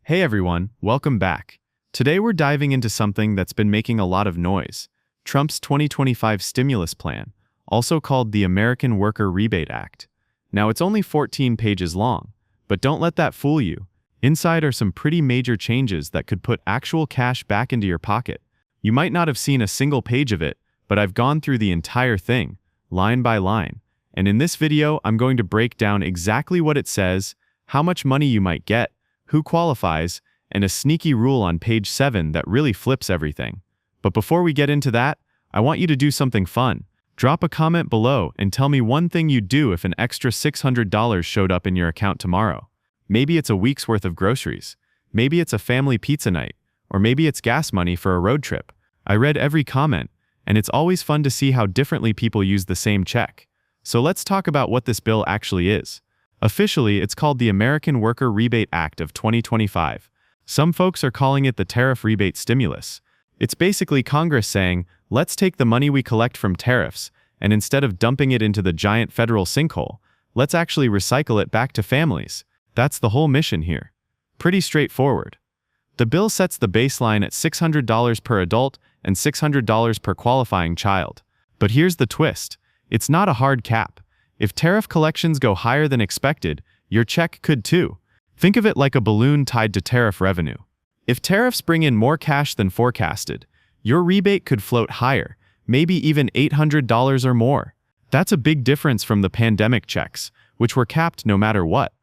Hey everyone, welcome back. Today we're diving into something that's been making a lot of noise: Trump's 2025 stimulus plan, also called the American Worker Rebate Act. Now it's only 14 pages long, but don't let that fool you. Inside are some pretty major changes that could put actual cash back into your pocket. You might not have seen a single page of it, but I've gone through the entire thing, line by line. And in this video, I'm going to break down exactly what it says, how much money you might get, who qualifies, and a sneaky rule on page 7 that really flips everything. But before we get into that, I want you to do something fun. Drop a comment below and tell me one thing you'd do if an extra $600 showed up in your account tomorrow. Maybe it's a week's worth of groceries. Maybe it's a family pizza night. Or maybe it's gas money for a road trip. I read every comment, and it's always fun to see how differently people use the same check. So let's talk about what this bill actually is. Officially, it's called the American Worker Rebate Act of 2025. Some folks are calling it the Tariff rebate stimulus. It's basically Congress saying, let's take the money we collect from tariffs, and instead of dumping it into the giant federal sinkhole, let's actually recycle it back to families. That's the whole mission here. Pretty straightforward. The bill sets the baseline at $600 per adult and $600 per qualifying child. But here's the twist. It's not a hard cap. If tariff collections go higher than expected, your check could too. Think of it like a balloon tied to tariff revenue. If tariffs bring in more cash than forecasted, your rebate could float higher, maybe even $800 or more. That's a big difference from the pandemic checks, which were capped no matter what.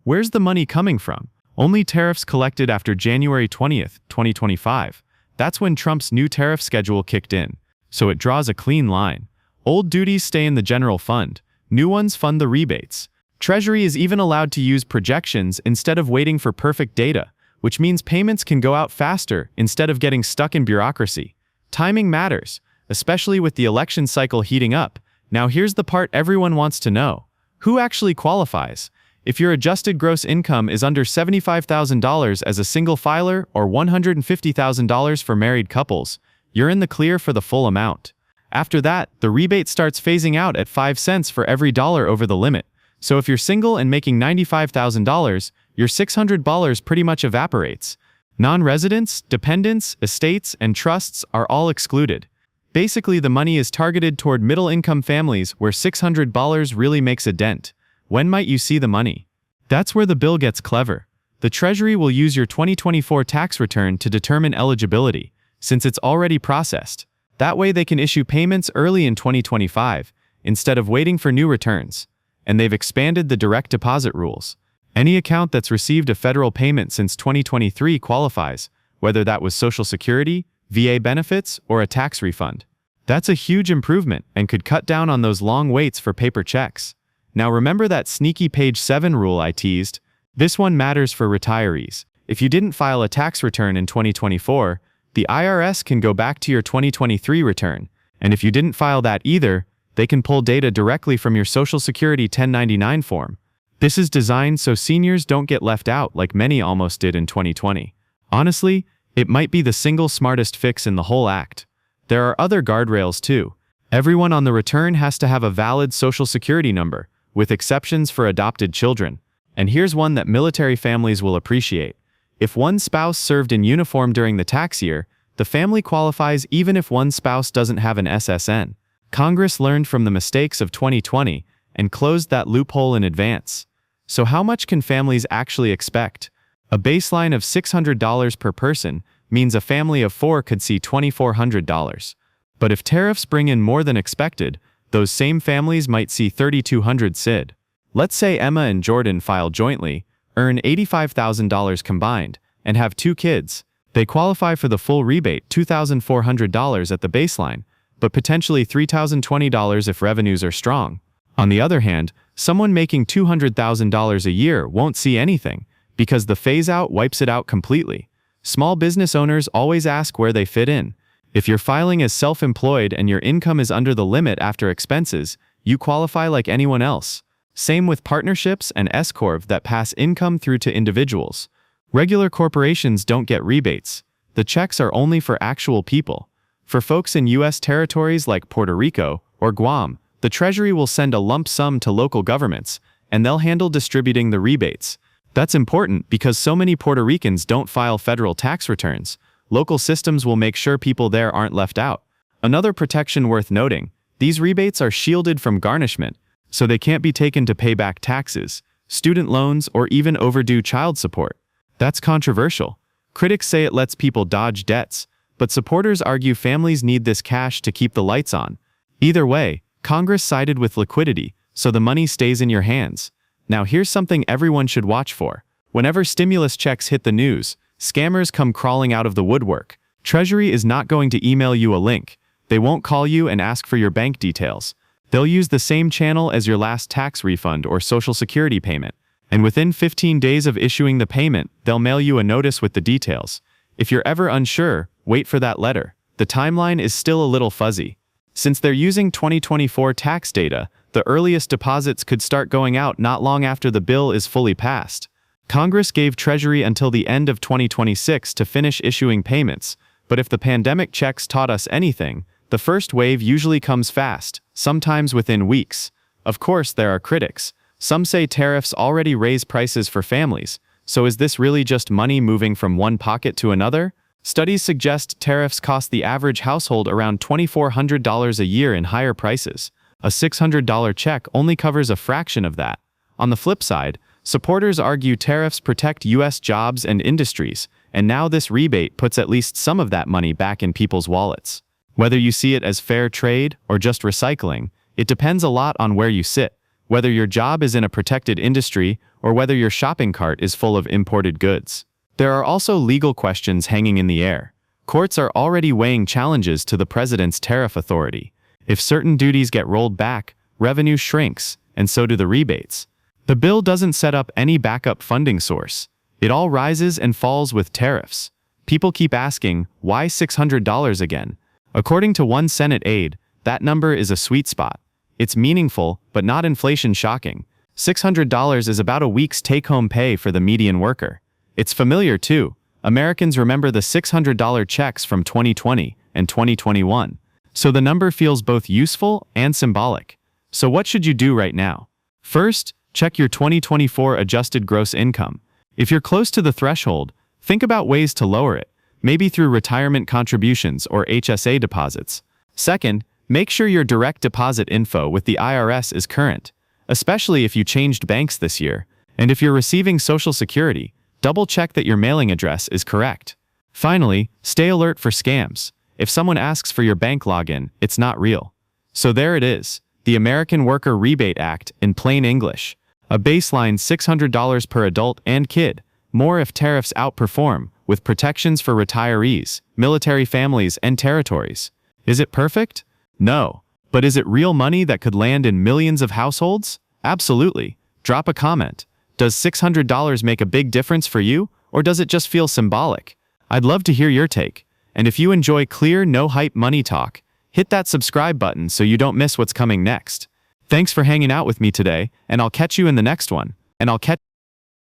Where's the money coming from? Only tariffs collected after January 20th, 2025. That's when Trump's new tariff schedule kicked in, so it draws a clean line. Old duties stay in the general fund. New ones fund the rebates. Treasury is even allowed to use projections instead of waiting for perfect data, which means payments can go out faster instead of getting stuck in bureaucracy. Timing matters, especially with the election cycle heating up. Now here's the part everyone wants to know. Who actually qualifies? If your adjusted gross income is under $75,000 as a single filer or $150,000 for married couples, you're in the clear for the full amount. After that, the rebate starts phasing out at 5 cents for every dollar over the limit. So if you're single and making $95,000, your $600 pretty much evaporates. Non-residents, dependents, estates, and trusts are all excluded. Basically, the money is targeted toward middle-income families where $600 really makes a dent. When might you see the money? That's where the bill gets clever. The Treasury will use your 2024 tax return to determine eligibility, since it's already processed. That way they can issue payments early in 2025, instead of waiting for new returns. And they've expanded the direct deposit rules. Any account that's received a federal payment since 2023 qualifies, whether that was Social Security, VA benefits, or a tax refund. That's a huge improvement and could cut down on those long waits for paper checks. Now remember that sneaky page 7 rule I teased? This one matters for retirees. If you didn't file a tax return in 2024, the IRS can go back to your 2023 return, and if you didn't file that either, they can pull data directly from your Social Security 1099 form. This is designed so seniors don't get left out like many almost did in 2020. Honestly, it might be the single smartest fix in the whole act. There are other guardrails too. Everyone on the return has to have a valid Social Security number, with exceptions for adopted children. And here's one that military families will appreciate. If one spouse served in uniform during the tax year, the family qualifies even if one spouse doesn't have an SSN. Congress learned from the mistakes of 2020 and closed that loophole in advance. So how much can families actually expect? A baseline of $600 per person means a family of 4 could see $2,400. But if tariffs bring in more than expected, those same families might see $3,200 SID. Let's say Emma and Jordan file jointly, earn $85,000 combined, and have 2 kids. They qualify for the full rebate, $2,400 at the baseline, but potentially $3,020 if revenues are strong. On the other hand, someone making $200,000 a year won't see anything, because the phase-out wipes it out completely. Small business owners always ask where they fit in. If you're filing as self-employed and your income is under the limit after expenses, you qualify like anyone else. Same with partnerships and S-Corp that pass income through to individuals. Regular corporations don't get rebates. The checks are only for actual people. For folks in U.S. territories like Puerto Rico or Guam, the Treasury will send a lump sum to local governments, and they'll handle distributing the rebates. That's important because so many Puerto Ricans don't file federal tax returns. Local systems will make sure people there aren't left out. Another protection worth noting, these rebates are shielded from garnishment, so they can't be taken to pay back taxes, student loans, or even overdue child support. That's controversial. Critics say it lets people dodge debts, but supporters argue families need this cash to keep the lights on. Either way, Congress sided with liquidity, so the money stays in your hands. Now here's something everyone should watch for. Whenever stimulus checks hit the news, scammers come crawling out of the woodwork. Treasury is not going to email you a link. They won't call you and ask for your bank details. They'll use the same channel as your last tax refund or Social Security payment. And within 15 days of issuing the payment, they'll mail you a notice with the details. If you're ever unsure, wait for that letter. The timeline is still a little fuzzy. Since they're using 2024 tax data, the earliest deposits could start going out not long after the bill is fully passed. Congress gave Treasury until the end of 2026 to finish issuing payments, but if the pandemic checks taught us anything, the first wave usually comes fast, sometimes within weeks. Of course, there are critics. Some say tariffs already raise prices for families, so is this really just money moving from one pocket to another? Studies suggest tariffs cost the average household around $2,400 a year in higher prices. A $600 check only covers a fraction of that. On the flip side, supporters argue tariffs protect U.S. jobs and industries, and now this rebate puts at least some of that money back in people's wallets. Whether you see it as fair trade or just recycling, it depends a lot on where you sit, whether your job is in a protected industry or whether your shopping cart is full of imported goods. There are also legal questions hanging in the air. Courts are already weighing challenges to the president's tariff authority. If certain duties get rolled back, revenue shrinks, and so do the rebates. The bill doesn't set up any backup funding source. It all rises and falls with tariffs. People keep asking, why $600 again? According to one Senate aide, that number is a sweet spot. It's meaningful, but not inflation shocking. $600 is about a week's take-home pay for the median worker. It's familiar too. Americans remember the $600 checks from 2020 and 2021. So the number feels both useful and symbolic. So what should you do right now? First, check your 2024 adjusted gross income. If you're close to the threshold, think about ways to lower it, maybe through retirement contributions or HSA deposits. Second, make sure your direct deposit info with the IRS is current, especially if you changed banks this year. And if you're receiving Social Security, double-check that your mailing address is correct. Finally, stay alert for scams. If someone asks for your bank login, it's not real. So there it is, the American Worker Rebate Act in plain English. A baseline $600 per adult and kid, more if tariffs outperform, with protections for retirees, military families, and territories. Is it perfect? No. But is it real money that could land in millions of households? Absolutely. Drop a comment. Does $600 make a big difference for you, or does it just feel symbolic? I'd love to hear your take. And if you enjoy clear, no-hype money talk, hit that subscribe button so you don't miss what's coming next. Thanks for hanging out with me today, and I'll catch you in the next one.